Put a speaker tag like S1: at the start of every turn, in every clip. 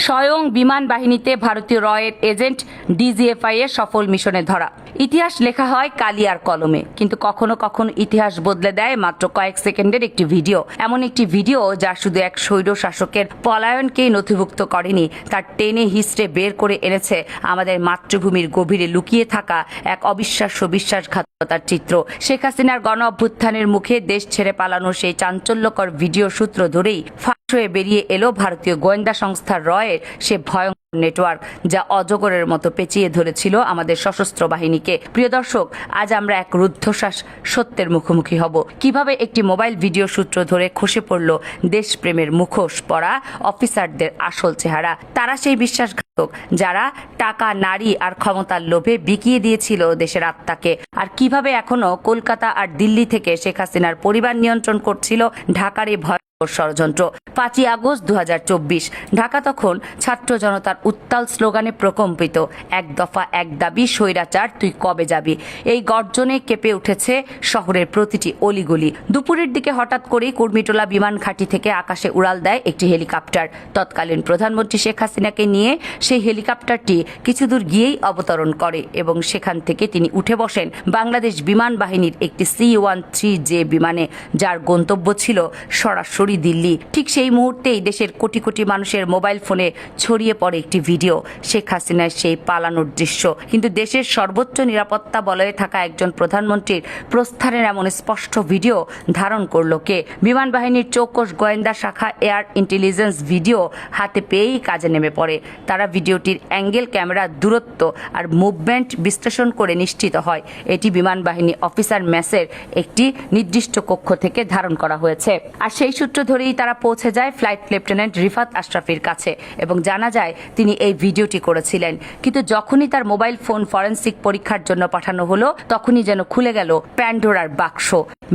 S1: স্বয়ং বিমান বাহিনীতে ভারতীয় রয়ের এজেন্ট ডিজিএফআই এর সফল মিশনে ধরা। ইতিহাস লেখা হয় কালি আর কলমে, কিন্তু কখনো কখনো ইতিহাস বদলে দেয় মাত্র কয়েক সেকেন্ডের একটি ভিডিও। এমন একটি ভিডিও যা শুধু এক স্বৈর শাসকের পলায়নকেই নথিভুক্ত করেনি, তার টেনে হিস্ট্রে বের করে এনেছে আমাদের মাতৃভূমির গভীরে লুকিয়ে থাকা এক অবিশ্বাস্য বিশ্বাসঘাতকতার চিত্র। শেখ হাসিনার গণ অভ্যুত্থানের মুখে দেশ ছেড়ে পালানোর সেই চাঞ্চল্যকর ভিডিও সূত্র ধরেই ফাঁস হয়ে বেরিয়ে এলো ভারতীয় গোয়েন্দা সংস্থা রয়ের সে ভয়ঙ্কর নেটওয়ার্ক, যা অজগরের মতো পেঁচিয়ে ধরেছিল আমাদের সশস্ত্র বাহিনীকে। প্রিয় দর্শক, আজ আমরা এক রুদ্ধশ্বাস সত্যের মুখোমুখি হব। কিভাবে একটি মোবাইল ভিডিও সূত্র ধরে খসে পড়ল দেশপ্রেমের মুখোশ পরা অফিসারদের আসল চেহারা। তারা সেই বিশ্বাসঘাতক যারা টাকা, নারী আর ক্ষমতার লোভে বিকিয়ে দিয়েছিল দেশের আত্মাকে। আর কিভাবে এখনো কলকাতা আর দিল্লি থেকে শেখ হাসিনার পরিবার নিয়ন্ত্রণ করছিল ঢাকার এই ভয় ষড়যন্ত্র। 5ই আগস্ট 2024 ঢাকা তখন ছাত্র জনতার উত্তাল স্লোগানে প্রকম্পিত। এক দফা এক দাবি, স্বৈরাচার তুই কবে যাবি। এই গর্জনে কেঁপে উঠেছে শহরের প্রতিটি অলিগলি। দুপুরের দিকে হঠাৎ করেই কুর্মিটোলা বিমান ঘাঁটি থেকে আকাশে উড়াল দেয় একটি হেলিকপ্টার। তৎকালীন প্রধানমন্ত্রী শেখ হাসিনাকে নিয়ে সেই হেলিকপ্টারটি কিছু দূর গিয়েই অবতরণ করে এবং সেখান থেকে তিনি উঠে বসেন বাংলাদেশ বিমান বাহিনীর একটি C-13J বিমানে, যার গন্তব্য ছিল সরাসরি দিল্লি। ঠিক সেই মুহূর্তেই দেশের কোটি কোটি মানুষের মোবাইল ফোনে ছড়িয়ে পড়ে একটি ভিডিও, শেখ হাসিনার সেই পালানোর দৃশ্য। কিন্তু দেশের সর্বোচ্চ নিরাপত্তা বলয়ে থাকা একজন প্রধানমন্ত্রীর প্রস্থানের এমন স্পষ্ট ভিডিও ধারণ করলো কে? বিমান বাহিনীর চৌকস গোয়েন্দা শাখা এয়ার ইন্টেলিজেন্স ভিডিও হাতে পেয়েই কাজে নেমে পড়ে। তারা ভিডিওটির অ্যাঙ্গেল, ক্যামেরা, দূরত্ব আর মুভমেন্ট বিশ্লেষণ করে নিশ্চিত হয় এটি বিমান বাহিনী অফিসার মেসের একটি নির্দিষ্ট কক্ষ থেকে ধারণ করা হয়েছে। আর সেই সূত্র ধরেই তারা পৌঁছে যায় ফ্লাইট লেফটেন্যান্ট রিফাত আশরাফির কাছে এবং জানা যায় তিনি এই ভিডিওটি করেছিলেন। কিন্তু যখনই তার মোবাইল ফোন ফরেনসিক পরীক্ষার জন্য পাঠানো হলো, তখনই যেন খুলে গেল প্যান্ডোরার বাক্স।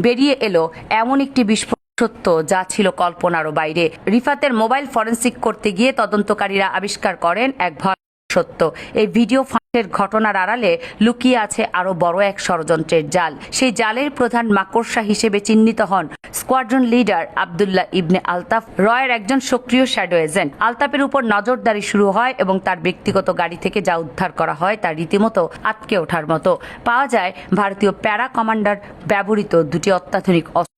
S1: বেরিয়ে এলো এমন একটি বিস্ফোরক সত্য যা ছিল কল্পনারও বাইরে। রিফাতের মোবাইল ফরেনসিক করতে গিয়ে তদন্তকারীরা আবিষ্কার করেন এক ভয়ানক সত্য। এই ভিডিও ফাঁসের ঘটনার আড়ালে লুকিয়ে আছে আরো বড় এক ষড়যন্ত্রের জাল। সেই জালের প্রধান মাকড়সা হিসেবে চিহ্নিত হন স্কোয়াড্রন লিডার আব্দুল্লাহ ইবনে আলতাফ, রয়ের একজন সক্রিয় শ্যাডো এজেন্ট। আলতাফের উপর নজরদারি শুরু হয় এবং তার ব্যক্তিগত গাড়ি থেকে যা উদ্ধার করা হয় তা রীতিমতো আটকে ওঠার মতো। পাওয়া যায় ভারতীয় প্যারা কমান্ডার ব্যবহৃত দুটি অত্যাধুনিক অস্ত্র,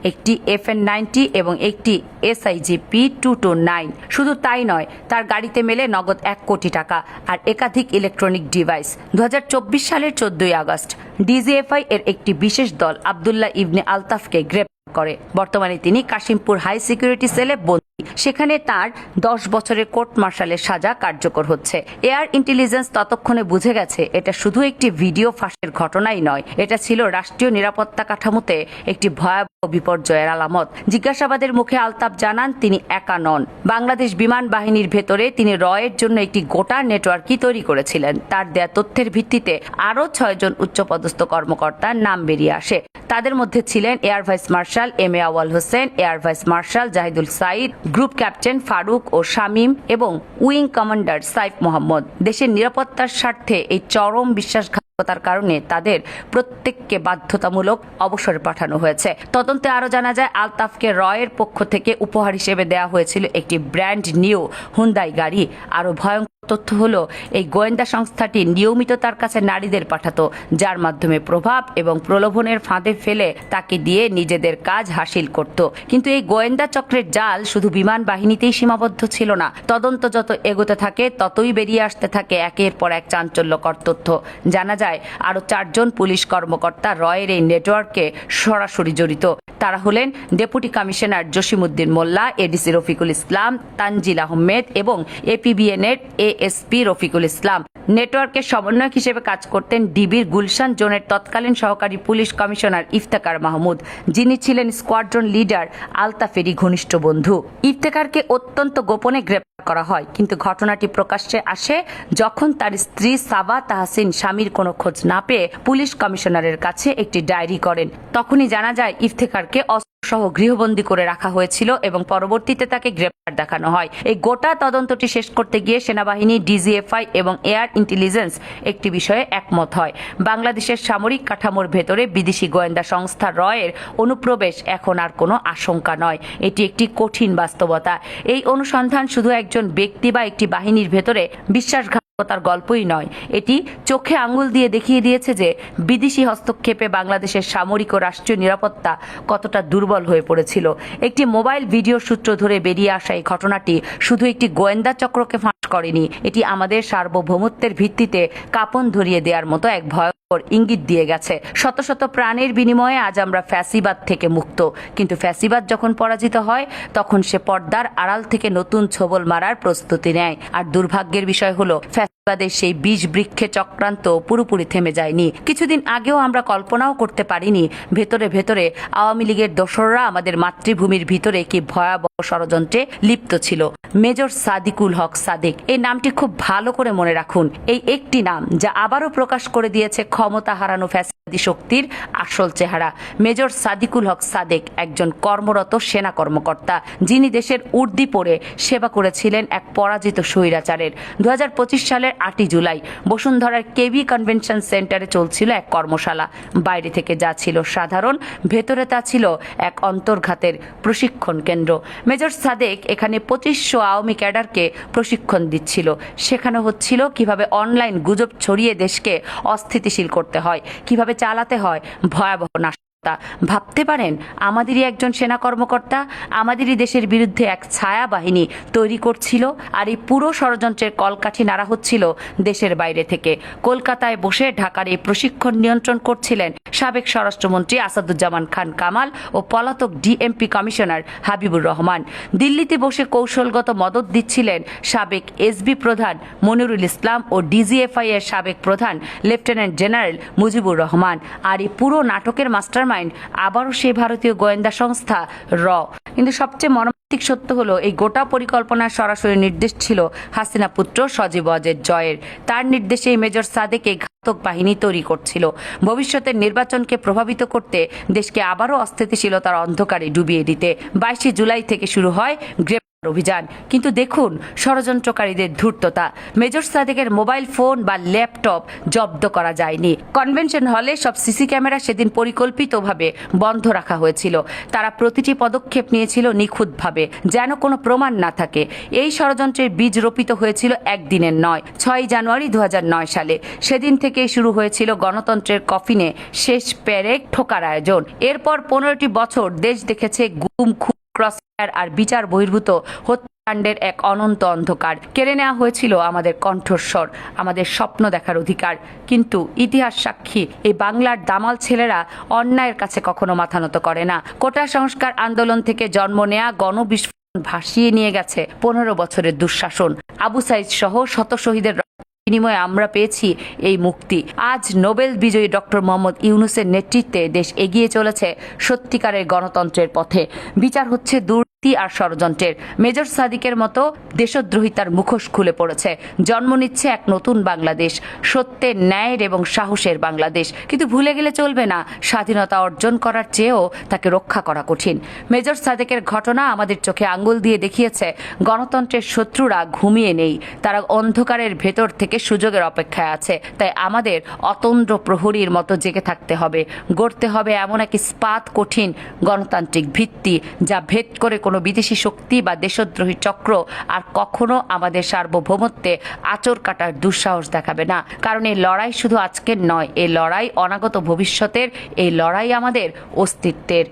S1: একটি FN-90 এবং একটি SIG P229। শুধু তাই নয়, তার গাড়িতে মেলে নগদ 1 কোটি টাকা আর একাধিক ইলেকট্রনিক ডিভাইস। 2024 সালের 14ই আগস্ট ডিজিএফআই এর একটি বিশেষ দল আব্দুল্লাহ ইবনে আলতাফকে গ্রেপ্তার করে। বর্তমানে তিনি কাশিমপুর হাই সিকিউরিটি সেলে বন্দী। সেখানে তার 10 বছরের কোর্ট মার্শালের সাজা কার্যকর হচ্ছে। এয়ার ইন্টেলিজেন্স ততক্ষণে বুঝে গেছে এটা শুধু একটি ভিডিও ফাঁসের ঘটনাই নয়, এটা ছিল রাষ্ট্রীয় নিরাপত্তা কাঠামোতে একটি ভয়াবহ বিপর্যয়ের আলামত। জিজ্ঞাসাবাদের মুখে আলতাফ জানান তিনি একা নন। বাংলাদেশ বিমান বাহিনীর ভেতরে তিনি রয়ের জন্য একটি গোটা নেটওয়ার্কই তৈরি করেছিলেন। তার দেয়া তথ্যের ভিত্তিতে আরও 6 জন উচ্চপদস্থ কর্মকর্তার নাম বেরিয়ে আসে। তাদের মধ্যে ছিলেন air vice marshal M.A. Awal Hossain, air vice marshal Zahidul Sayeed, group captain Faruk ও শামীম এবং উইং কমান্ডার সাইফ মোহাম্মদ। দেশের নিরাপত্তার স্বার্থে এই চরম বিশ্বাসঘাতকতার কারণে তাদের প্রত্যেককে বাধ্যতামূলক অবসরে পাঠানো হয়েছে। তদন্তে আরও জানা যায় আলতাফকে রয়ের পক্ষ থেকে উপহার হিসেবে দেওয়া হয়েছিল একটি ব্র্যান্ড নিউ হুন্দাই গাড়ি। আরও ভয়ঙ্কর তথ্য হলো এই গোয়েন্দা সংস্থাটি নিয়মিত তার কাছে নারীদের পাঠাতো, যার মাধ্যমে প্রভাব এবং প্রলোভনের ফাঁদে ফেলে তাকে দিয়ে নিজেদের কাজ হাসিল করত। কিন্তু এই গোয়েন্দা চক্রের জাল শুধু বিমান বাহিনীতেই সীমাবদ্ধ ছিল না। তদন্ত যত এগোতে থাকে ততই বেরিয়ে আসতে থাকে একের পর এক চাঞ্চল্যকর তথ্য। জানা যায় আরো 4 জন পুলিশ কর্মকর্তা রয়ের এই নেটওয়ার্কে সরাসরি জড়িত। তারা হলেন ডেপুটি কমিশনার জসিমউদ্দিন মোল্লা, এডিসি রফিকুল ইসলাম, তানজিল আহমেদ এবং APBN এর ASP রফিকুল ইসলাম। নেটওয়ার্কের সমন্বয়ক হিসেবে কাজ করতেন ডিবির গুলশান জোনের তৎকালীন সহকারী পুলিশ কমিশনার ইফতেখার মাহমুদ, যিনি ছিলেন স্কোয়াড্রন লিডার আলতাফেরই ঘনিষ্ঠ বন্ধু। ইফতেখারকে অত্যন্ত গোপনে গ্রেপ্তার করা হয়, কিন্তু ঘটনাটি প্রকাশ্যে আসে যখন তার স্ত্রী সাবা তাহসিন স্বামীর কোনো খোঁজ না পেয়ে পুলিশ কমিশনারের কাছে একটি ডায়েরি করেন। তখনই জানা যায় ইফতেখারকে সহ গৃহবন্দী করে রাখা হয়েছিল এবং পরবর্তীতে তাকে গ্রেপ্তার দেখানো হয়। এই গোটা তদন্তটি শেষ করতে গিয়ে সেনাবাহিনী, ডিজিএফআই এবং এয়ার ইন্টেলিজেন্স একটি বিষয়ে একমত হয়। বাংলাদেশের সামরিক কাঠামোর ভেতরে বিদেশি গোয়েন্দা সংস্থা রয়ের অনুপ্রবেশ এখন আর কোনো আশঙ্কা নয়, এটি একটি কঠিন বাস্তবতা। এই অনুসন্ধান শুধু একজন ব্যক্তি বা একটি বাহিনীর ভেতরে বিশ্বাসঘাতকতার গল্পই নয়, এটি চোখে আঙুল দিয়ে দেখিয়ে দিয়েছে যে বিদেশি হস্তক্ষেপে বাংলাদেশের সামরিক ও রাষ্ট্রীয় নিরাপত্তা কতটা দুর্বল হয়ে পড়েছিল। একটি মোবাইল ভিডিও সূত্র ধরে বেরিয়ে আসা এই ঘটনাটি শুধু একটি গোয়েন্দা চক্রকে ফাঁস করেনি, এটি আমাদের সার্বভৌমত্বের ভিত্তিতে কাঁপন ধরিয়ে দেওয়ার মতো এক ভয়ঙ্কর ইঙ্গিত দিয়ে গেছে। শত শত প্রাণের বিনিময়ে আজ আমরা ফ্যাসিবাদ থেকে মুক্ত, কিন্তু ফ্যাসিবাদ যখন পরাজিত হয় তখন সে পর্দার আড়াল থেকে নতুন ছোবল মারার প্রস্তুতি নেয়। আর দুর্ভাগ্যের বিষয় হলো ফ্যাসিবাদের সেই বিষ বৃক্ষে চক্রান্ত পুরোপুরি থেমে যায়নি। কিছুদিন আগেও আমরা কল্পনাও করতে পারিনি ভেতরে ভেতরে আওয়ামী লীগের দোসররা আমাদের মাতৃভূমির ভিতরে কি ভয়াবহ ষড়যন্ত্রে লিপ্ত ছিল। মেজর সাদিকুল হক সাদেক, এই নামটি খুব ভালো করে মনে রাখুন। এই একটি নাম যা আবারও প্রকাশ করে দিয়েছে ক্ষমতা হারানো ফ্যাসিবাদী শক্তির আসল চেহারা। মেজর সাদিকুল হক সাদেক একজন কর্মরত সেনা কর্মকর্তা, যিনি দেশের উর্দি পরে সেবা করেছিলেন এক পরাজিত স্বৈরাচারের। 2025 সালের 8 জুলাই বসুন্ধরার কেবি কনভেনশন সেন্টারে চলছিল এক কর্মশালা। বাইরে থেকে যা ছিল সাধারণ, ভেতরে তা ছিল এক অন্তর্ঘাতের প্রশিক্ষণ কেন্দ্র। মেজর সাদেক এখানে 2500 আওয়ামী ক্যাডারকে প্রশিক্ষণ দিচ্ছিল। শেখানো হচ্ছিল কিভাবে অনলাইন গুজব ছড়িয়ে দেশকে অস্থিতিশীল করতে হয়, কিভাবে চালাতে হয় ভয়াবহ নাশকতা। ভাবতে পারেন, আমাদেরই একজন সেনা কর্মকর্তা আমাদেরই দেশের বিরুদ্ধে এক ছায়া বাহিনী তৈরি করছিল, আর এই পুরো ষড়যন্ত্রের কলকাঠি নাড়া হচ্ছিল দেশের বাইরে থেকে। কলকাতায় বসে ঢাকার এই প্রশিক্ষণ নিয়ন্ত্রণ করছিলেন সাবেক স্বরাষ্ট্রমন্ত্রী আসাদুজ্জামান খান কামাল ও পলাতক ডিএমপি কমিশনার হাবিবুর রহমান। দিল্লিতে বসে কৌশলগত মদত দিচ্ছিলেন সাবেক এসবি প্রধান মনিরুল ইসলাম ও ডিজিএফআই এর সাবেক প্রধান লেফটেন্যান্ট জেনারেল মুজিবুর রহমান। আর এই পুরো নাটকের মাস্টারমাইন্ড আবারও সেই ভারতীয় গোয়েন্দা সংস্থা র। কিন্তু সবচেয়ে মর্মান্তিক সত্য হলো, এই গোটা পরিকল্পনার সরাসরি নির্দেশ ছিল হাসিনা পুত্র সজীব ওয়াজেদ জয়ের। তার নির্দেশে মেজর সাদেক এই ঘাতক বাহিনী তৈরি করছিল ভবিষ্যতের নির্বাচনকে প্রভাবিত করতে, দেশকে আবারও অস্থিতিশীলতার অন্ধকারে ডুবিয়ে দিতে। 22 জুলাই থেকে শুরু হয় অভিযান। কিন্তু দেখুন ষড়যন্ত্রকারীদের ধূর্ততা, মেজর সাদেকের মোবাইল ফোন বা ল্যাপটপ জব্দ করা যায়নি। কনভেনশন হলে সব সিসি ক্যামেরা সেদিন পরিকল্পিতভাবে বন্ধ রাখা হয়েছিল। তারা প্রতিটি পদক্ষেপ নিয়েছিল নিখুঁতভাবে, যেন কোনো প্রমাণ না থাকে। এই ষড়যন্ত্রের বীজ রোপিত হয়েছিল একদিনের নয়, 6 জানুয়ারি 2009 সালে। সেদিন থেকে শুরু হয়েছিল গণতন্ত্রের কফিনে শেষ পেরেক ঠোকার আয়োজন। এরপর 15টি বছর দেশ দেখেছে গুম, খুন, ক্রসফায়ার আর বিচার বহির্ভূত হত্যাকাণ্ডের এক অনন্ত অন্ধকার। কেড়ে নেওয়া হয়েছিল আমাদের কণ্ঠস্বর, আমাদের স্বপ্ন দেখার অধিকার। কিন্তু ইতিহাস সাক্ষী, এই বাংলার দামাল ছেলেরা অন্যায়ের কাছে কখনো মাথা নত করে না। কোটা সংস্কার আন্দোলন থেকে জন্ম নেয়া গণবিস্ফোরণ ভাসিয়ে নিয়ে গেছে 15 বছরের দুঃশাসন। আবু সাইদ সহ শত শহীদের বিনিময়ে আমরা পেয়েছি এই মুক্তি। আজ নোবেল বিজয়ী ডক্টর মোহাম্মদ ইউনূসের নেতৃত্বে দেশ এগিয়ে চলেছে সত্যিকারের গণতন্ত্রের পথে। বিচার হচ্ছে দুর্নীতি আর ষড়যন্ত্রের। মেজর সাদিকের মতো দেশদ্রোহিতার মুখোশ খুলে পড়েছে। জন্ম নিচ্ছে এক নতুন বাংলাদেশ, সত্যের, ন্যায়ের এবং সাহসের বাংলাদেশ। কিন্তু ভুলে গেলে চলবে না, স্বাধীনতা অর্জন করার চেয়েও তাকে রক্ষা করা কঠিন। মেজর সাদেকের ঘটনা আমাদের চোখে আঙ্গুল দিয়ে দেখিয়েছে, গণতন্ত্রের শত্রুরা ঘুমিয়ে নেই, তারা অন্ধকারের ভেতর থেকে সুযোগের অপেক্ষায় আছে। তাই আমাদের অতন্দ্র প্রহরীর মতো জেগে থাকতে হবে, গড়তে হবে এমন এক ইস্পাত কঠিন গণতান্ত্রিক ভিত্তি, যা ভেদ করে কোনো বিদেশি শক্তি বা দেশদ্রোহী চক্র আর কখনো আমাদের সার্বভৌমত্বে আঁচড় কাটার দুঃসাহস দেখাবে না। কারণ এই লড়াই শুধু আজকের নয়, এই লড়াই অনাগত ভবিষ্যতের, এই লড়াই আমাদের অস্তিত্বের।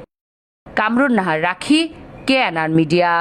S1: কামরুন নাহার, রাখি, KNR মিডিয়া।